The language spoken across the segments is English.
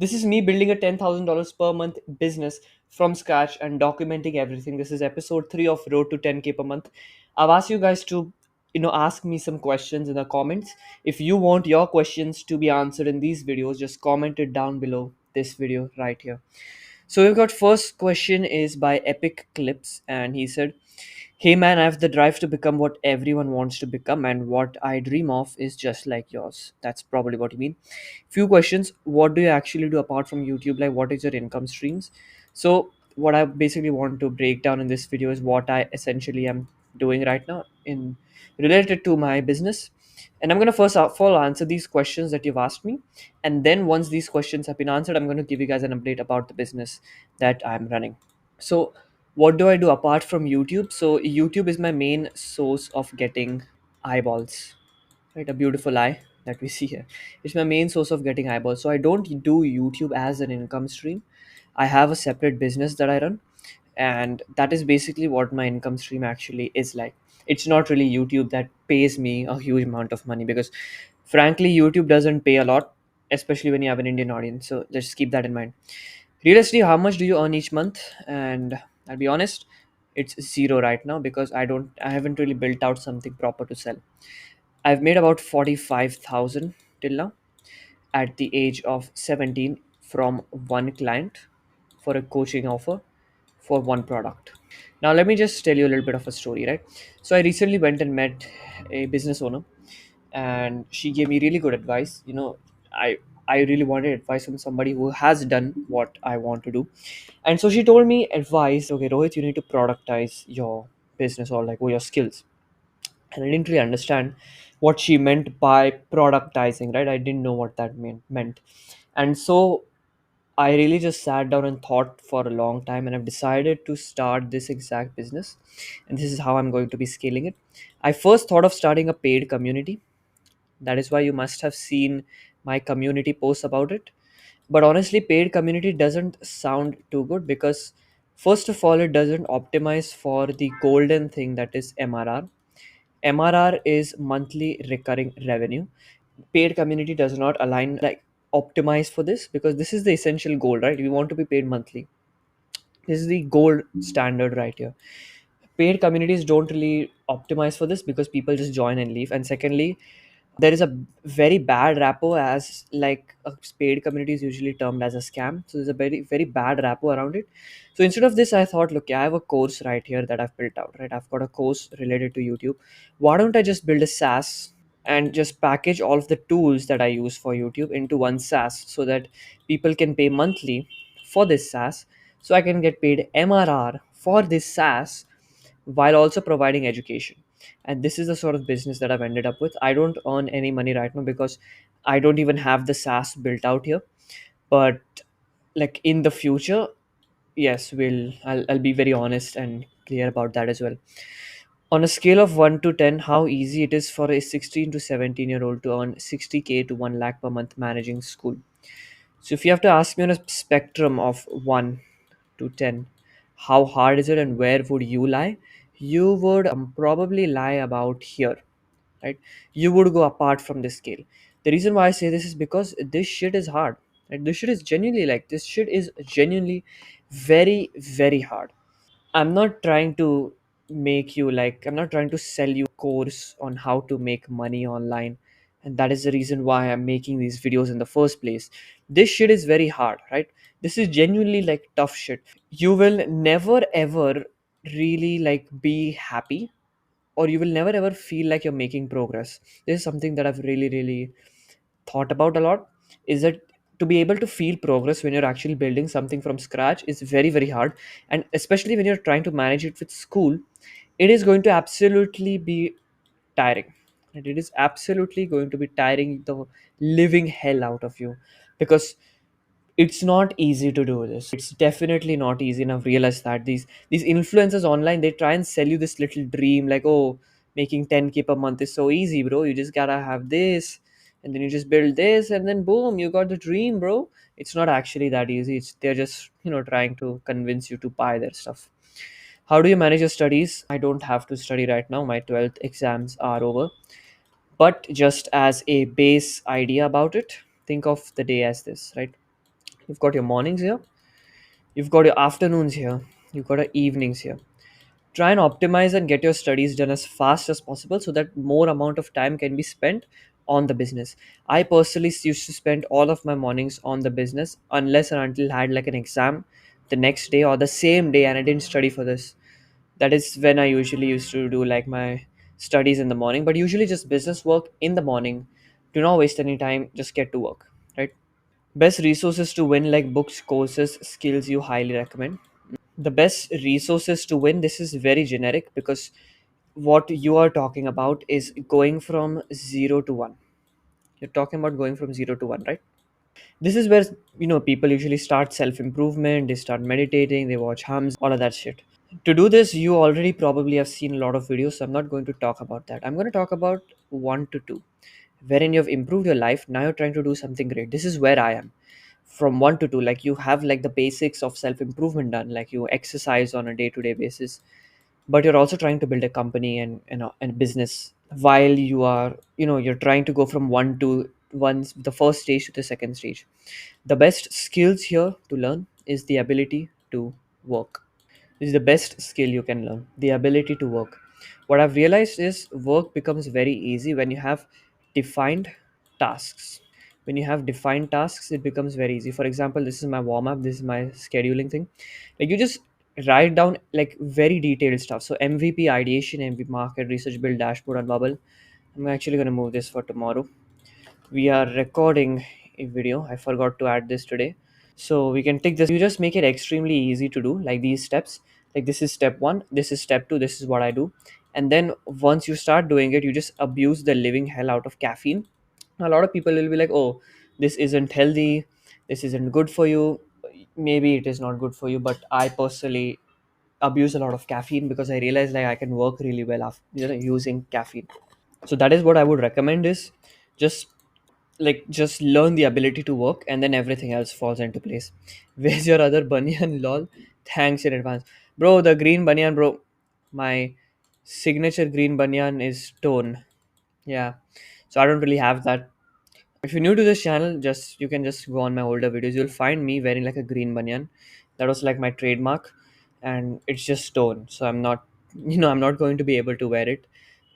This is me building a $10,000 per month business from scratch and documenting everything. This is episode 3 of Road to 10K per month. I've asked you guys to ask me some questions in the comments. If you want your questions to be answered in these videos, just comment it down below this video right here. So we've got first question is by Epic Clips, and he said, "Hey man, I have the drive to become what everyone wants to become, and what I dream of is just like yours." That's probably what you mean. Few questions. What do you actually do apart from YouTube? Like, what is your income streams? So, what I basically want to break down in this video is what I essentially am doing right now in related to my business. And I'm gonna first of all answer these questions that you've asked me, and then once these questions have been answered, I'm going to give you guys an update about the business that I'm running. So, what do I do apart from YouTube? So, YouTube is my main source of getting eyeballs, right? A beautiful eye that we see here. It's my main source of getting eyeballs. So, I don't do YouTube as an income stream. I have a separate business that I run, and that is basically what my income stream actually is like. It's not really YouTube that pays me a huge amount of money because, frankly, YouTube doesn't pay a lot, especially when you have an Indian audience. So, just keep that in mind. Realistically, how much do you earn each month? And I'll be honest, it's zero right now because I haven't really built out something proper to sell. I've made about 45,000 till now at the age of 17 from one client for a coaching offer for one product. Now, let me just tell you a little bit of a story, right? So, I recently went and met a business owner, and she gave me really good advice. I I really wanted advice from somebody who has done what I want to do. And so she told me advice, okay, Rohit, you need to productize your business or like your skills. And I didn't really understand what she meant by productizing, right? I didn't know what that meant. And so I really just sat down and thought for a long time, and I've decided to start this exact business. And this is how I'm going to be scaling it. I first thought of starting a paid community. That is why you must have seen my community posts about it. But honestly, paid community doesn't sound too good because, first of all, it doesn't optimize for the golden thing that is MRR. MRR is monthly recurring revenue. Paid community does not align, like, optimize for this because this is the essential goal, right? We want to be paid monthly. This is the gold standard right here. Paid communities don't really optimize for this because people just join and leave. And secondly, there is a very bad rapport, as like a paid community is usually termed as a scam. So there's a very very bad rapport around it. So instead of this, I thought, look, I have a course right here that I've built out, right? I've got a course related to YouTube. Why don't I just build a SaaS and just package all of the tools that I use for YouTube into one SaaS so that people can pay monthly for this SaaS, so I can get paid MRR for this SaaS while also providing education. And this is the sort of business that I've ended up with. I don't earn any money right now because I don't even have the SaaS built out here. But like in the future, yes, I'll be very honest and clear about that as well. On a scale of 1 to 10, how easy it is for a 16 to 17-year-old to earn 60K to 1 lakh per month managing school. So if you have to ask me on a spectrum of 1 to 10, how hard is it and where would you lie? You would probably lie about here, right? You would go apart from this scale. The reason why I say this is because this shit is hard. Right? This shit is genuinely very, very hard. I'm not trying to I'm not trying to sell you course on how to make money online. And that is the reason why I'm making these videos in the first place. This shit is very hard, right? This is genuinely like tough shit. You will never ever really like be happy, or you will never ever feel like you're making progress. This is something that I've really, really thought about a lot, is that to be able to feel progress when you're actually building something from scratch is very very hard. And especially when you're trying to manage it with school, it is going to absolutely be tiring. And it is absolutely going to be tiring the living hell out of you because it's not easy to do this. It's definitely not easy, and I've realized that these influencers online, they try and sell you this little dream like, oh, making 10K per month is so easy, bro. You just gotta have this, and then you just build this, and then boom, you got the dream, bro. It's not actually that easy. They're just trying to convince you to buy their stuff. How do you manage your studies? I don't have to study right now. My 12th exams are over. But just as a base idea about it, think of the day as this, right? you've got your mornings here, you've got your afternoons here, you've got your evenings here. Try and optimize and get your studies done as fast as possible so that more amount of time can be spent on the business. I personally used to spend all of my mornings on the business unless and until I had like an exam the next day or the same day and I didn't study for this. That is when I usually used to do like my studies in the morning, but usually just business work in the morning. Do not waste any time, just get to work, right? Best resources to win, like books, courses, skills you highly recommend. The best resources to win, this is very generic because what you are talking about is going from 0 to 1. You're talking about going from 0 to 1, right? This is where people usually start self improvement, they start meditating, they watch hums, all of that shit. To do this, you already probably have seen a lot of videos, so I'm not going to talk about that. I'm going to talk about 1 to 2, wherein you've improved your life. Now you're trying to do something great. This is where I am. From 1 to 2, like you have like the basics of self improvement done, like you exercise on a day to day basis, but you're also trying to build a company and and business while you're trying to go from the first stage to the second stage. The best skills here to learn is the ability to work. This is the best skill you can learn, the ability to work. What I've realized is work becomes very easy when you have defined tasks. When you have defined tasks, it becomes very easy. For example, this is my warm up, this is my scheduling thing. Like you just write down like very detailed stuff. So MVP ideation, MVP market research, build dashboard and bubble. I'm actually going to move this for tomorrow. We are recording a video. I forgot to add this today, so we can take this. You just make it extremely easy to do, like these steps. Like this is step 1, this is step 2, this is what I do. And then once you start doing it, you just abuse the living hell out of caffeine. A lot of people will be like, oh, this isn't healthy, this isn't good for you. Maybe it is not good for you, but I personally abuse a lot of caffeine because I realize like I can work really well after using caffeine. So that is what I would recommend is just just learn the ability to work and then everything else falls into place. Where's your other banyan? Lol. Thanks in advance. Bro, the green banyan, bro. My signature green banyan is tone. Yeah. So I don't really have that. If you're new to this channel, just you can just go on my older videos. You'll find me wearing like a green banyan. That was like my trademark, and it's just stone. So I'm not, I'm not going to be able to wear it.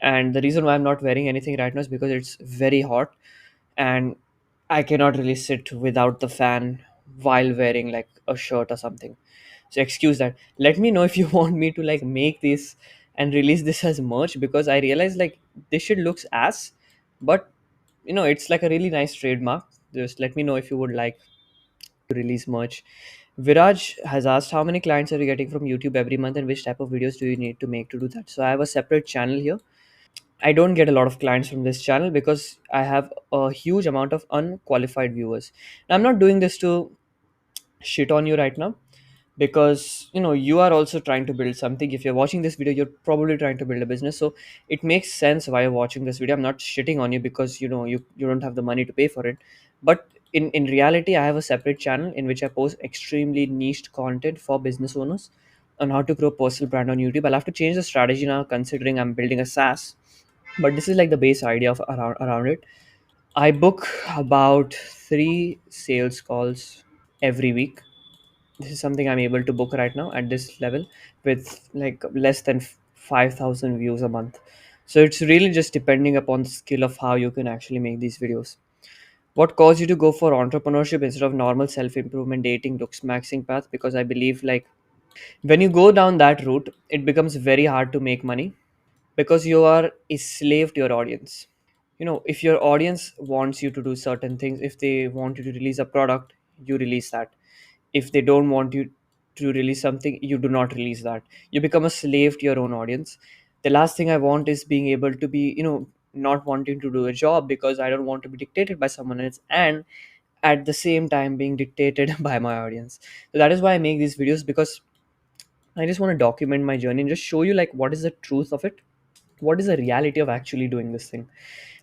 And the reason why I'm not wearing anything right now is because it's very hot, and I cannot really sit without the fan while wearing like a shirt or something. So excuse that. Let me know if you want me to like make this and release this as merch, because I realize like this shit looks ass, but it's like a really nice trademark. Just let me know if you would like to release merch. Viraj has asked, how many clients are you getting from YouTube every month and which type of videos do you need to make to do that? So I have a separate channel here. I don't get a lot of clients from this channel because I have a huge amount of unqualified viewers. Now, I'm not doing this to shit on you right now, because you are also trying to build something. If you're watching this video, you're probably trying to build a business, so it makes sense why you're watching this video. I'm not shitting on you because you don't have the money to pay for it. But in reality, I have a separate channel in which I post extremely niched content for business owners on how to grow personal brand on YouTube. I'll have to change the strategy now considering I'm building a SaaS, but this is like the base idea of around it. I book about 3 sales calls every week. This is something I'm able to book right now at this level with like less than 5,000 views a month. So it's really just depending upon the skill of how you can actually make these videos. What caused you to go for entrepreneurship instead of normal self improvement, dating, looks maxing path? Because I believe like when you go down that route, it becomes very hard to make money because you are a slave to your audience. If your audience wants you to do certain things, if they want you to release a product, you release that. If they don't want you to release something, you do not release that. You become a slave to your own audience. The last thing I want is being able to be not wanting to do a job because I don't want to be dictated by someone else, and at the same time being dictated by my audience. So that is why I make these videos, because I just want to document my journey and just show you like what is the truth of it, what is the reality of actually doing this thing.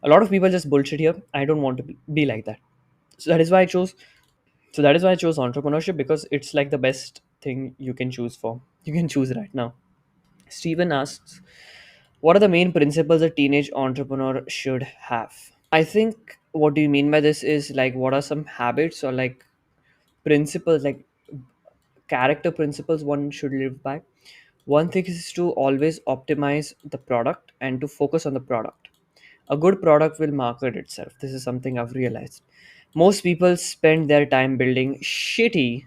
A lot of people just bullshit here. I don't want to be like that. So that is why I chose. So that is why I chose entrepreneurship, because it's like the best thing you can choose for. You can choose right now. Steven asks, what are the main principles a teenage entrepreneur should have? I think what do you mean by this is like what are some habits or like principles, like character principles one should live by. One thing is to always optimize the product and to focus on the product. A good product will market itself. This is something I've realized. Most people spend their time building shitty,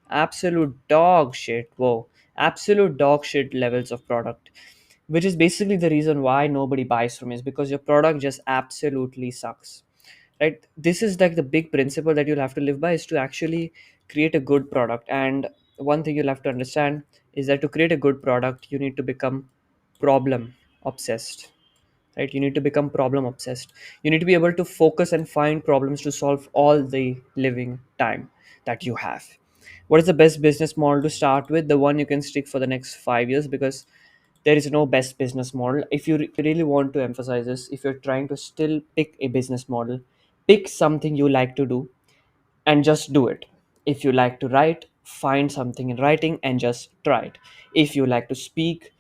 absolute dog shit, whoa, absolute dog shit levels of product, which is basically the reason why nobody buys from you, is because your product just absolutely sucks, right? This is like the big principle that you'll have to live by, is to actually create a good product. And one thing you'll have to understand is that to create a good product you need to become problem obsessed, right? You need to become problem obsessed. You need to be able to focus and find problems to solve all the living time that you have. What is the best business model to start with? The one you can stick for the next 5 years, because there is no best business model. If you really want to emphasize this, if you're trying to still pick a business model, pick something you like to do and just do it. If you like to write, find something in writing and just try it. If you like to speak,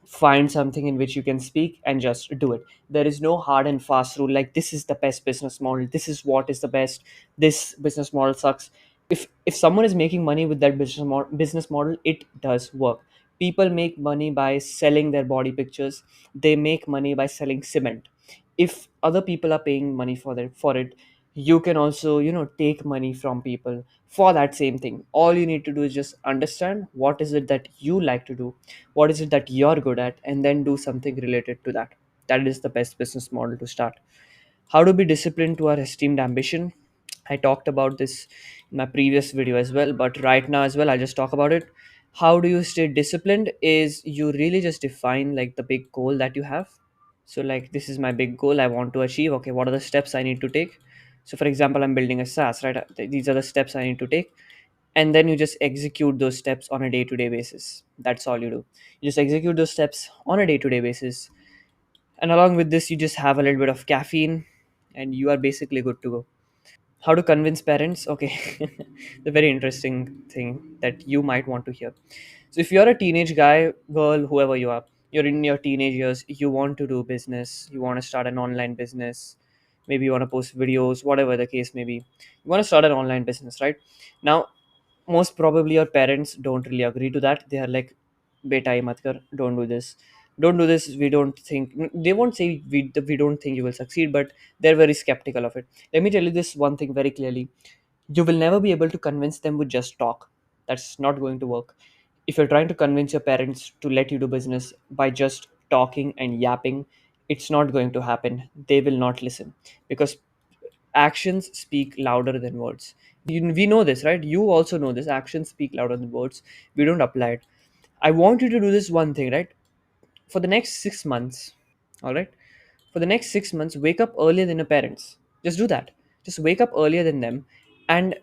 find something in which you can speak and just do it. There is no hard and fast rule like this is the best business model, this is what is the best, this business model sucks. If someone is making money with that business model, it does work. People make money by selling their body pictures. They make money by selling cement. If other people are paying money for it, you can also, take money from people for that same thing. All you need to do is just understand what is it that you like to do, what is it that you're good at, and then do something related to that. That is the best business model to start. How to be disciplined to our esteemed ambition? I talked about this in my previous video as well, but right now as well, I'll just talk about it. How do you stay disciplined is you really just define like the big goal that you have. So like this is my big goal I want to achieve. Okay, what are the steps I need to take? So for example, I'm building a SaaS, right? These are the steps I need to take. And then you just execute those steps on a day-to-day basis. That's all you do. You just execute those steps on a day-to-day basis. And along with this, you just have a little bit of caffeine and you are basically good to go. How to convince parents? Okay, the very interesting thing that you might want to hear. So if you're a teenage guy, girl, whoever you are, you're in your teenage years, you want to do business, you want to start an online business, maybe you want to post videos, whatever the case may be. You want to start an online business, right? Now, most probably your parents don't really agree to that. They are like, beta ye mat kar, don't do this, we don't think. They won't say we don't think you will succeed, but they're very skeptical of it. Let me tell you this one thing very clearly: you will never be able to convince them with just talk. That's not going to work. If you're trying to convince your parents to let you do business by just talking and yapping, it's not going to happen. They will not listen, because actions speak louder than words. We know this, right? You also know this. Actions speak louder than words. We don't apply it. I want you to do this one thing, right? For the next 6 months, all right? For the next 6 months, wake up earlier than your parents. Just do that. Just wake up earlier than them and,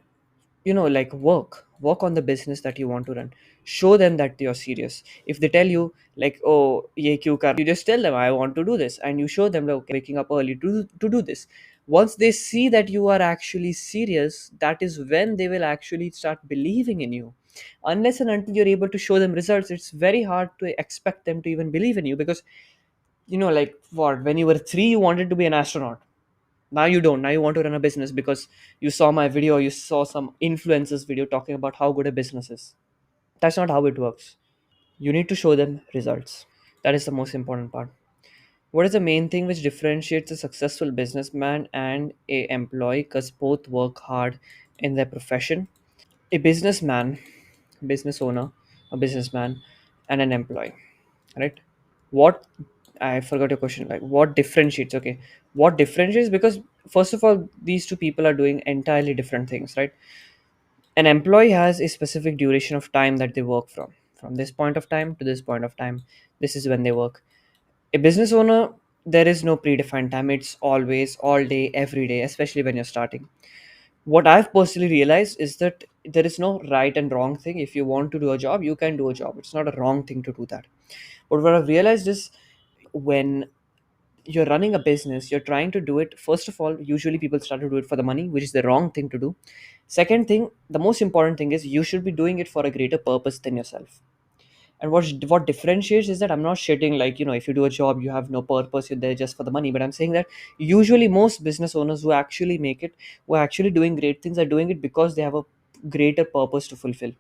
like work on the business that you want to run. Show them that you're serious. If they tell you like, oh ye kyu kar, you just tell them I want to do this, and you show them like, okay, waking up early to do this. Once they see that you are actually serious, that is when they will actually start believing in you. Unless and until you're able to show them results, it's very hard to expect them to even believe in you, because like what, when you were 3 you wanted to be an astronaut. Now you don't. Now you want to run a business because you saw my video, you saw some influencers video talking about how good a business is. That's not how it works. You need to show them results. That is the most important part. What is the main thing which differentiates a successful businessman and a employee? Because both work hard in their profession. A businessman, business owner, a businessman, and an employee, right? What, I forgot your question. Like, what differentiates? Okay, what differentiates? Because first of all, these two people are doing entirely different things, right? An employee has a specific duration of time that they work from this point of time to this point of time. This is when they work. A business owner, there is no predefined time. It's always all day, every day, especially when you're starting. What I've personally realized is that there is no right and wrong thing. If you want to do a job, you can do a job. It's not a wrong thing to do that. But what I've realized is, when you're running a business, you're trying to do it, first of all, usually people start to do it for the money, which is the wrong thing to do. Second thing, the most important thing is you should be doing it for a greater purpose than yourself. And what differentiates is that I'm not shitting like, if you do a job you have no purpose, you're there just for the money, but I'm saying that usually most business owners who actually make it, who are actually doing great things, are doing it because they have a greater purpose to fulfill.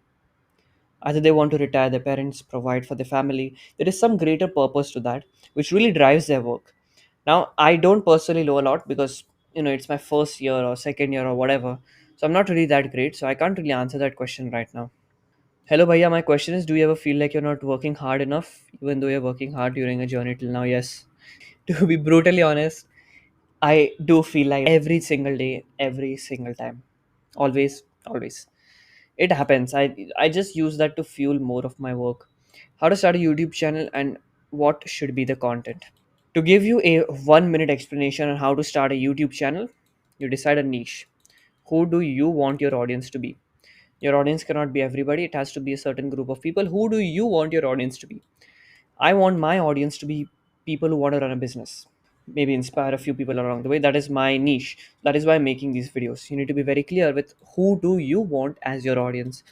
Either they want to retire, their parents provide for their family. There is some greater purpose to that, which really drives their work. Now, I don't personally know a lot because it's my first year or second year or whatever, so I'm not really that great. So I can't really answer that question right now. Hello, Bhaiya. My question is: do you ever feel like you're not working hard enough, even though you're working hard during a journey till now? Yes. To be brutally honest, I do feel like every single day, every single time, always, always. It happens. I just use that to fuel more of my work. How to start a YouTube channel and what should be the content. To give you a 1 minute explanation on how to start a YouTube channel, you decide a niche. Who do you want your audience to be? Your audience cannot be everybody, it has to be a certain group of people. Who do you want your audience to be? I want my audience to be people who want to run a business, maybe inspire a few people along the way. That is my niche. That is why I'm making these videos. You need to be very clear with who do you want as your audience.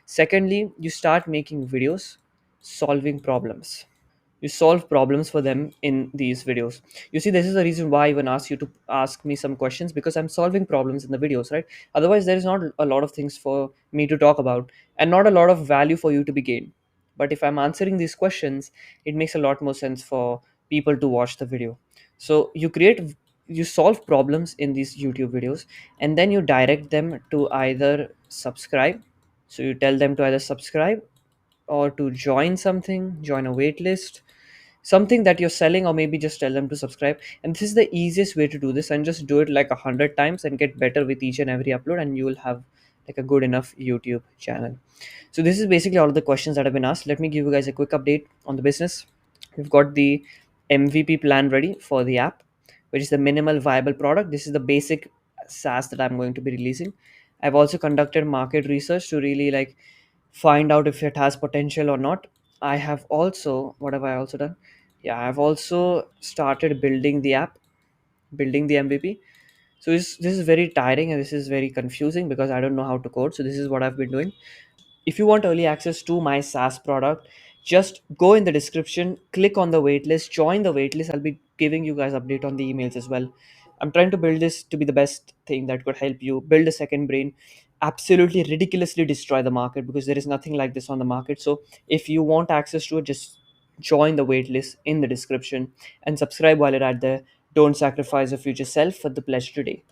Secondly, you start making videos solving problems. You solve problems for them in these videos. You see, this is the reason why I even ask you to ask me some questions, because I'm solving problems in the videos, right? Otherwise there is not a lot of things for me to talk about and not a lot of value for you to be gained. But if I'm answering these questions, it makes a lot more sense for people to watch the video. So you solve problems in these YouTube videos, and then you direct them to either subscribe. So you tell them to either subscribe or to join a wait list, something that you're selling, or maybe just tell them to subscribe. And this is the easiest way to do this, and just do it like 100 times and get better with each and every upload, and you will have like a good enough YouTube channel. So this is basically all of the questions that have been asked. Let me give you guys a quick update on the business. We've got the MVP plan ready for the app, which is the minimal viable product. This is the basic SaaS that I'm going to be releasing. I've also conducted market research to really like find out if it has potential or not. I have also, what have I also done? Yeah, I've also started building the app, building the MVP. So this is very tiring and this is very confusing because I don't know how to code. So this is what I've been doing. If you want early access to my SaaS product, just go in the description, click on the waitlist, join the waitlist. I'll be giving you guys update on the emails as well. I'm trying to build this to be the best thing that could help you build a second brain, absolutely ridiculously destroy the market, because there is nothing like this on the market. So if you want access to it, just join the waitlist in the description and subscribe while you're at there. Don't sacrifice your future self for the pleasure today.